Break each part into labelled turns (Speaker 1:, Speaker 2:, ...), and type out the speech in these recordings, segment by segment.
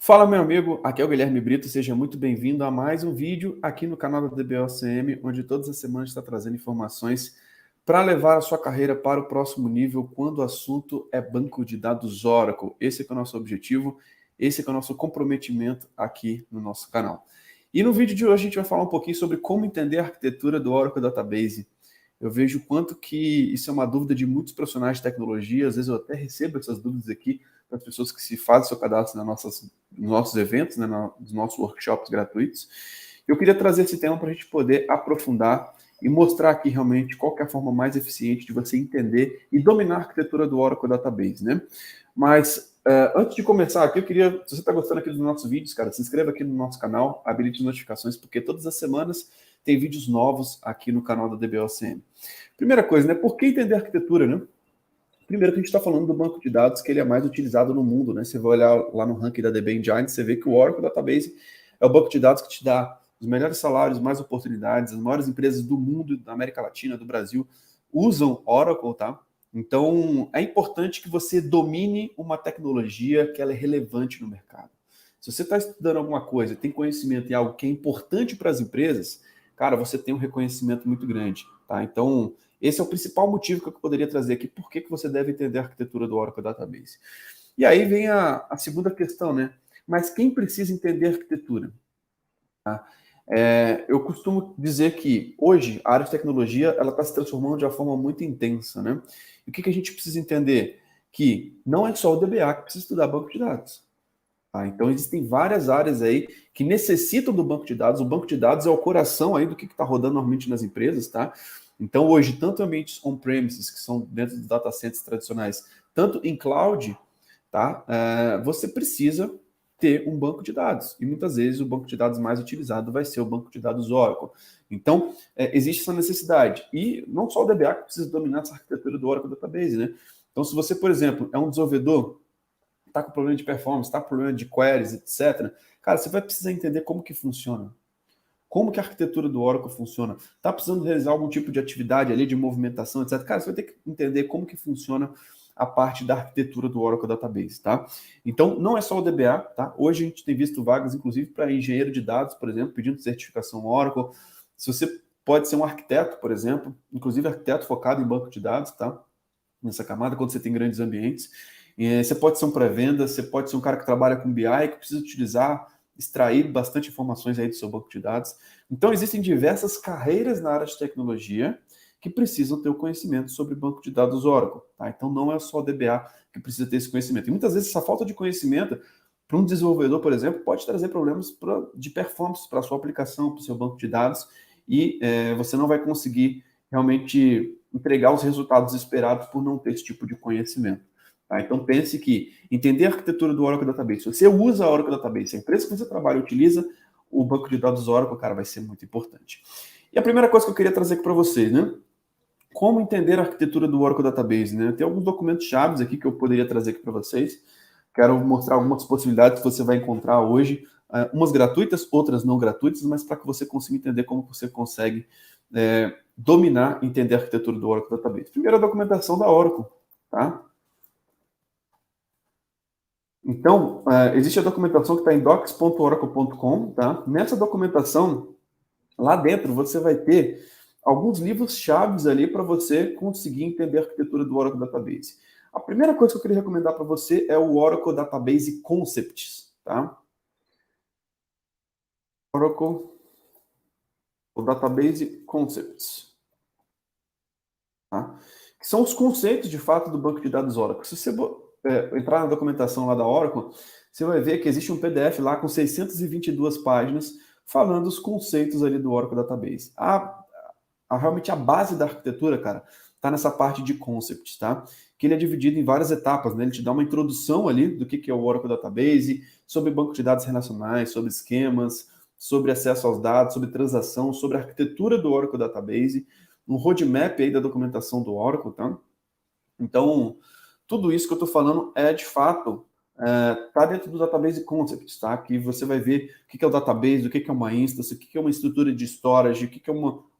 Speaker 1: Fala, meu amigo, aqui é o Guilherme Brito, seja muito bem-vindo a mais um vídeo aqui no canal da DBOCM, onde todas as semanas está trazendo informações para levar a sua carreira para o próximo nível quando o assunto é banco de dados Oracle. Esse é o nosso objetivo, esse é o nosso comprometimento aqui no nosso canal. E no vídeo de hoje a gente vai falar um pouquinho sobre como entender a arquitetura do Oracle Database. Eu vejo o quanto que isso é uma dúvida de muitos profissionais de tecnologia, às vezes eu até recebo essas dúvidas aqui das pessoas que se fazem seu cadastro nos nossos eventos, né, nos nossos workshops gratuitos. Eu queria trazer esse tema para a gente poder aprofundar e mostrar aqui realmente qual que é a forma mais eficiente de você entender e dominar a arquitetura do Oracle Database, né? Mas antes de começar aqui, eu queria, se você está gostando aqui dos nossos vídeos, cara, se inscreva aqui no nosso canal, habilite as notificações, porque todas as semanas tem vídeos novos aqui no canal da DBOCM. Primeira coisa, né? Por que entender arquitetura, né? Primeiro que a gente está falando do banco de dados que ele é mais utilizado no mundo, né? Você vai olhar lá no ranking da DB Engine, você vê que o Oracle Database é o banco de dados que te dá os melhores salários, mais oportunidades, as maiores empresas do mundo, da América Latina, do Brasil, usam Oracle, tá? Então, é importante que você domine uma tecnologia que ela é relevante no mercado. Se você está estudando alguma coisa, tem conhecimento em algo que é importante para as empresas, cara, você tem um reconhecimento muito grande, tá? Então, esse é o principal motivo que eu poderia trazer aqui, por que você deve entender a arquitetura do Oracle Database. E aí vem a segunda questão, né? Mas quem precisa entender a arquitetura? Tá? Eu costumo dizer que hoje a área de tecnologia ela está se transformando de uma forma muito intensa, né? E o que a gente precisa entender? Que não é só o DBA que precisa estudar banco de dados. Tá? Então existem várias áreas aí que necessitam do banco de dados. O banco de dados é o coração aí do que está rodando normalmente nas empresas, tá? Então hoje, tanto ambientes on-premises, que são dentro dos data centers tradicionais, tanto em cloud, tá? Você precisa ter um banco de dados. E muitas vezes o banco de dados mais utilizado vai ser o banco de dados Oracle. Então, existe essa necessidade. E não só o DBA que precisa dominar essa arquitetura do Oracle Database, né? Então, se você, por exemplo, é um desenvolvedor, está com problema de performance, está com problema de queries, etc., cara, você vai precisar entender como que funciona. Como que a arquitetura do Oracle funciona? Está precisando realizar algum tipo de atividade ali, de movimentação, etc. Cara, você vai ter que entender como que funciona a parte da arquitetura do Oracle Database, tá? Então, não é só o DBA, tá? Hoje a gente tem visto vagas, inclusive, para engenheiro de dados, por exemplo, pedindo certificação Oracle. Se você pode ser um arquiteto, por exemplo, inclusive arquiteto focado em banco de dados, tá? Nessa camada, quando você tem grandes ambientes. Você pode ser um pré-venda, você pode ser um cara que trabalha com BI, que precisa utilizar, extrair bastante informações aí do seu banco de dados. Então, existem diversas carreiras na área de tecnologia que precisam ter o conhecimento sobre banco de dados Oracle. Tá? Então, não é só o DBA que precisa ter esse conhecimento. E muitas vezes, essa falta de conhecimento para um desenvolvedor, por exemplo, pode trazer problemas de performance para a sua aplicação, para o seu banco de dados, e você não vai conseguir realmente entregar os resultados esperados por não ter esse tipo de conhecimento. Tá? Então pense que entender a arquitetura do Oracle Database, se você usa a Oracle Database, a empresa que você trabalha utiliza o banco de dados Oracle, cara, vai ser muito importante. E a primeira coisa que eu queria trazer aqui para vocês, né? Como entender a arquitetura do Oracle Database, né? Tem alguns documentos chaves aqui que eu poderia trazer aqui para vocês. Quero mostrar algumas possibilidades que você vai encontrar hoje, umas gratuitas, outras não gratuitas, mas para que você consiga entender como você consegue dominar, entender a arquitetura do Oracle Database. Primeiro, a documentação da Oracle, tá? Então, existe a documentação que está em docs.oracle.com, tá? Nessa documentação, lá dentro, você vai ter alguns livros chaves ali para você conseguir entender a arquitetura do Oracle Database. A primeira coisa que eu queria recomendar para você é o Oracle Database Concepts, tá? Oracle o Database Concepts, tá? Que são os conceitos, de fato, do banco de dados Oracle. Se você entrar na documentação lá da Oracle, você vai ver que existe um PDF lá com 622 páginas falando os conceitos ali do Oracle Database. Realmente a base da arquitetura, cara, está nessa parte de concepts, tá? Que ele é dividido em várias etapas, né? Ele te dá uma introdução ali do que é o Oracle Database, sobre banco de dados relacionais, sobre esquemas, sobre acesso aos dados, sobre transação, sobre a arquitetura do Oracle Database, um roadmap aí da documentação do Oracle, tá? Então, tudo isso que eu estou falando é, de fato, tá dentro do Database Concepts, tá? Que você vai ver o que é o database, o que é uma instance, o que é uma estrutura de storage,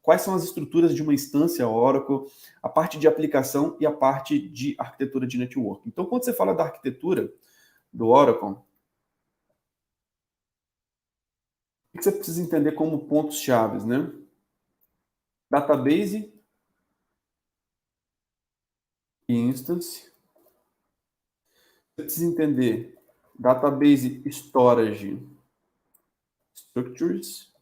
Speaker 1: quais são as estruturas de uma instância Oracle, a parte de aplicação e a parte de arquitetura de network. Então, quando você fala da arquitetura do Oracle, O que você precisa entender como pontos chaves, né? Database e instance. Você precisa entender database storage structures,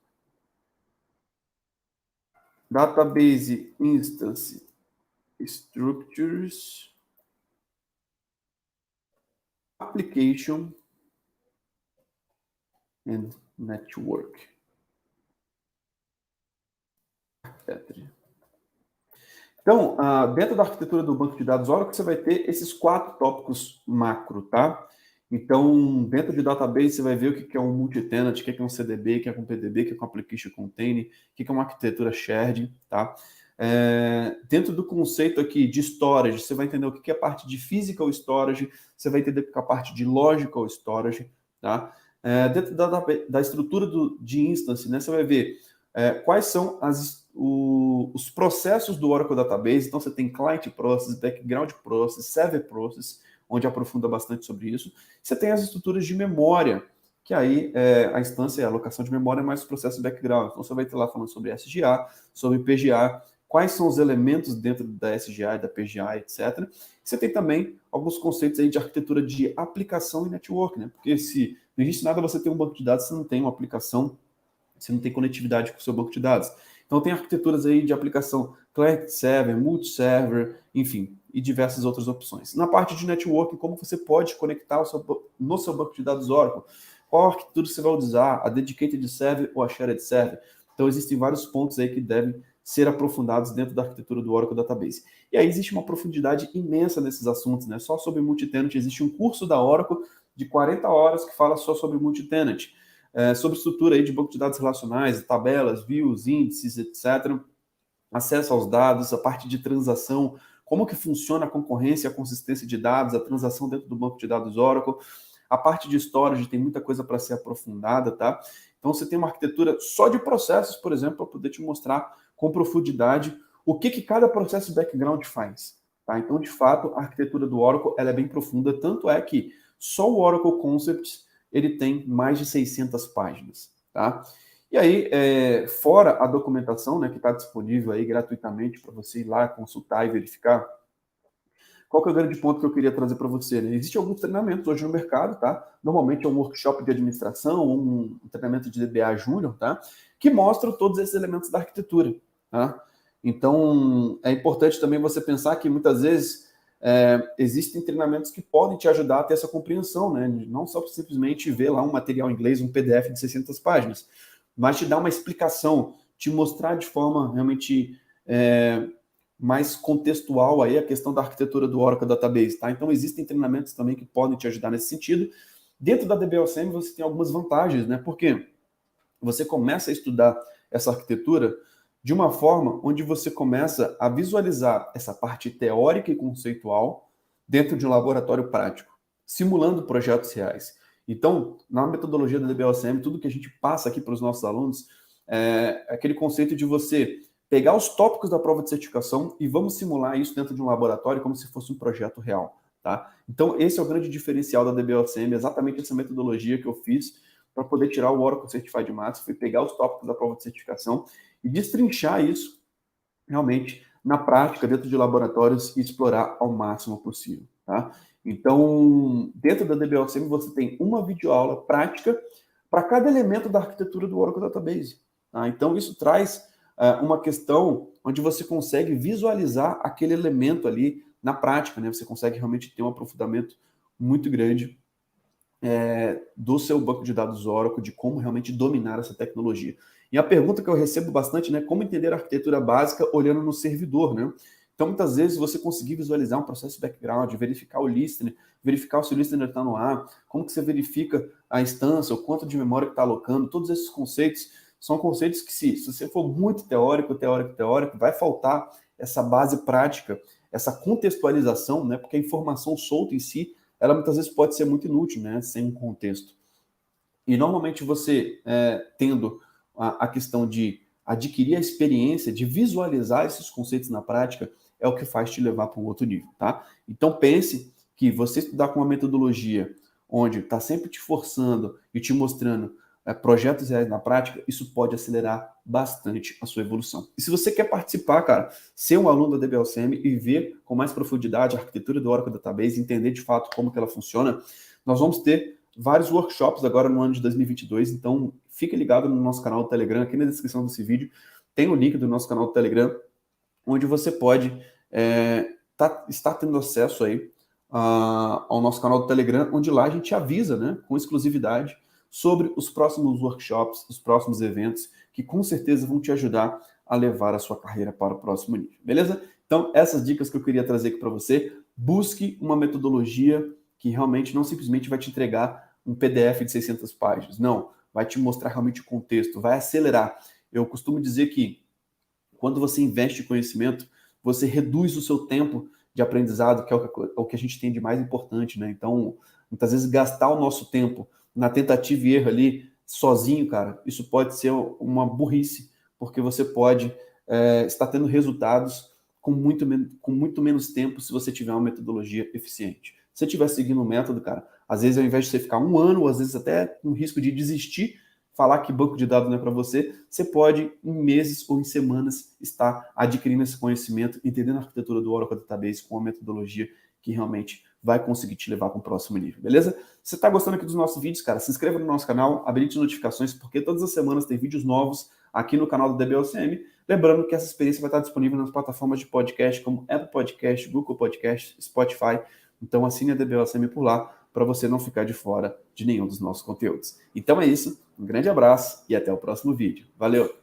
Speaker 1: database instance structures, application and network. Então, dentro da arquitetura do banco de dados Oracle, você vai ter esses 4 tópicos macro, tá? Então, dentro de database, você vai ver o que é um multi-tenant, o que é um CDB, o que é um PDB, o que é um application container, o que é uma arquitetura shared, tá? Dentro do conceito aqui de storage, você vai entender o que é a parte de physical storage, você vai entender o que é a parte de logical storage, tá? Dentro da estrutura de instance, né, você vai ver quais são os processos do Oracle Database. Então, você tem Client Process, Background Process, Server Process, onde aprofunda bastante sobre isso. Você tem as estruturas de memória, que aí a instância é a alocação de memória mais o processo background. Então, você vai ter lá falando sobre SGA, sobre PGA, quais são os elementos dentro da SGA e da PGA, etc. Você tem também alguns conceitos aí de arquitetura de aplicação e network, né? Porque se não existe nada você ter um banco de dados, você não tem uma aplicação, você não tem conectividade com o seu banco de dados. Então tem arquiteturas aí de aplicação client-server, multi-server, enfim, e diversas outras opções. Na parte de networking, como você pode conectar no seu banco de dados Oracle? Qual arquitetura você vai usar? A dedicated server ou a shared server? Então existem vários pontos aí que devem ser aprofundados dentro da arquitetura do Oracle Database. E aí existe uma profundidade imensa nesses assuntos, né? Só sobre multi-tenant existe um curso da Oracle de 40 horas que fala só sobre multi-tenant. Sobre estrutura aí de banco de dados relacionais, tabelas, views, índices, etc. Acesso aos dados, a parte de transação, como que funciona a concorrência, a consistência de dados, a transação dentro do banco de dados Oracle. A parte de storage tem muita coisa para ser aprofundada, tá? Então você tem uma arquitetura só de processos, por exemplo, para poder te mostrar com profundidade o que cada processo background faz. Tá? Então, de fato, a arquitetura do Oracle ela é bem profunda, tanto é que só o Oracle Concepts ele tem mais de 600 páginas, tá? E aí, fora a documentação, né, que está disponível aí gratuitamente para você ir lá consultar e verificar, qual que é o grande ponto que eu queria trazer para você? Né? Existem alguns treinamentos hoje no mercado, tá? Normalmente é um workshop de administração, um treinamento de DBA Júnior, tá? Que mostram todos esses elementos da arquitetura, tá? Então, é importante também você pensar que muitas vezes existem treinamentos que podem te ajudar a ter essa compreensão, né? Não só simplesmente ver lá um material em inglês, um PDF de 600 páginas, mas te dar uma explicação, te mostrar de forma realmente mais contextual aí a questão da arquitetura do Oracle Database, tá? Então existem treinamentos também que podem te ajudar nesse sentido. Dentro da DBOCM você tem algumas vantagens, né? Porque você começa a estudar essa arquitetura de uma forma onde você começa a visualizar essa parte teórica e conceitual dentro de um laboratório prático, simulando projetos reais. Então, na metodologia da DBOCM, tudo que a gente passa aqui para os nossos alunos é aquele conceito de você pegar os tópicos da prova de certificação e vamos simular isso dentro de um laboratório como se fosse um projeto real, tá? Então, esse é o grande diferencial da DBOCM, exatamente essa metodologia que eu fiz para poder tirar o Oracle Certified Master, foi pegar os tópicos da prova de certificação e destrinchar isso realmente na prática, dentro de laboratórios e explorar ao máximo possível, tá? Então, dentro da DBOCM você tem uma videoaula prática para cada elemento da arquitetura do Oracle Database, tá? Então, isso traz uma questão onde você consegue visualizar aquele elemento ali na prática, né? Você consegue realmente ter um aprofundamento muito grande do seu banco de dados Oracle, de como realmente dominar essa tecnologia. E a pergunta que eu recebo bastante, né, como entender a arquitetura básica olhando no servidor, né? Então, muitas vezes, você conseguir visualizar um processo background, verificar o listener, verificar se o listener está no ar, como que você verifica a instância, o quanto de memória que está alocando, todos esses conceitos são conceitos que, se você for muito teórico, vai faltar essa base prática, essa contextualização, né? Porque a informação solta em si, ela muitas vezes pode ser muito inútil, né? Sem um contexto. E normalmente você, tendo a questão de adquirir a experiência, de visualizar esses conceitos na prática, é o que faz te levar para um outro nível, tá? Então pense que você estudar com uma metodologia onde está sempre te forçando e te mostrando projetos reais na prática, isso pode acelerar bastante a sua evolução. E se você quer participar, cara, ser um aluno da DBOCM e ver com mais profundidade a arquitetura do Oracle Database, entender de fato como que ela funciona, nós vamos ter vários workshops agora no ano de 2022, então fique ligado no nosso canal do Telegram, aqui na descrição desse vídeo tem o link do nosso canal do Telegram, onde você pode estar tendo acesso aí ao nosso canal do Telegram, onde lá a gente avisa, né, com exclusividade, sobre os próximos workshops, os próximos eventos, que com certeza vão te ajudar a levar a sua carreira para o próximo nível, beleza? Então, essas dicas que eu queria trazer aqui para você, busque uma metodologia que realmente não simplesmente vai te entregar um PDF de 600 páginas, não, vai te mostrar realmente o contexto, vai acelerar. Eu costumo dizer que quando você investe em conhecimento, você reduz o seu tempo de aprendizado, que é o que a gente tem de mais importante, né? Então, muitas vezes gastar o nosso tempo na tentativa e erro ali, sozinho, cara, isso pode ser uma burrice, porque você pode estar tendo resultados com muito menos tempo se você tiver uma metodologia eficiente. Se você estiver seguindo um método, cara, às vezes ao invés de você ficar um ano, ou às vezes até com risco de desistir, falar que banco de dados não é para você, você pode, em meses ou em semanas, estar adquirindo esse conhecimento, entendendo a arquitetura do Oracle Database com uma metodologia que realmente vai conseguir te levar para o próximo nível, beleza? Se você está gostando aqui dos nossos vídeos, cara, se inscreva no nosso canal, habilite notificações, porque todas as semanas tem vídeos novos aqui no canal do DBOCM. Lembrando que essa experiência vai estar disponível nas plataformas de podcast, como Apple Podcast, Google Podcast, Spotify. Então assine a DBOCM por lá, para você não ficar de fora de nenhum dos nossos conteúdos. Então é isso, um grande abraço e até o próximo vídeo. Valeu!